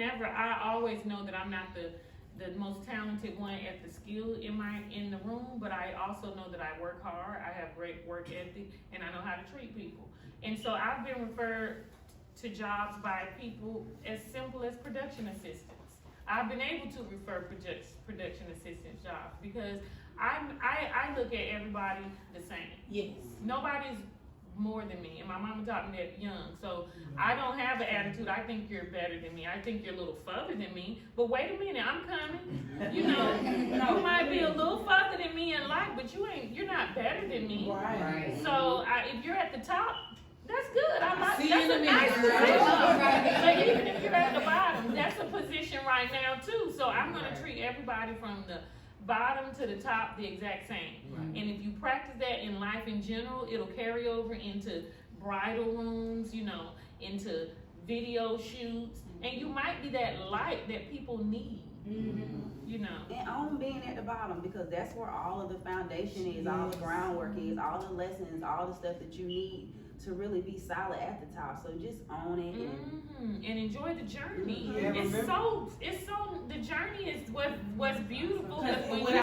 I always know that I'm not the most talented one at the skill in the room, but I also know that I work hard, I have great work ethic, and I know how to treat people. And so I've been referred to jobs by people as simple as production assistants. I've been able to refer production assistant jobs because I look at everybody the same. Yes. Nobody's more than me, and my mama taught me that young. So I don't have an attitude. I think you're better than me. I think you're a little further than me. But wait a minute, I'm coming. You know, you might be a little further than me in life, but you're not better than me. Right. So if you're at the top, that's good. That's See you in a a minute. nice position. But even if you're at the bottom, that's a position right now too. So I'm gonna treat everybody from the bottom to the top the exact same. Right. And if you practice that in life in general, it'll carry over into bridal rooms, you know, into video shoots, and you might be that light that people need. You know. And own being at the bottom, because that's where all of the foundation is, all the groundwork is, all the lessons, all the stuff that you need to really be solid at the top. So just own it and enjoy the journey. Yeah, It's so the journey is what's beautiful.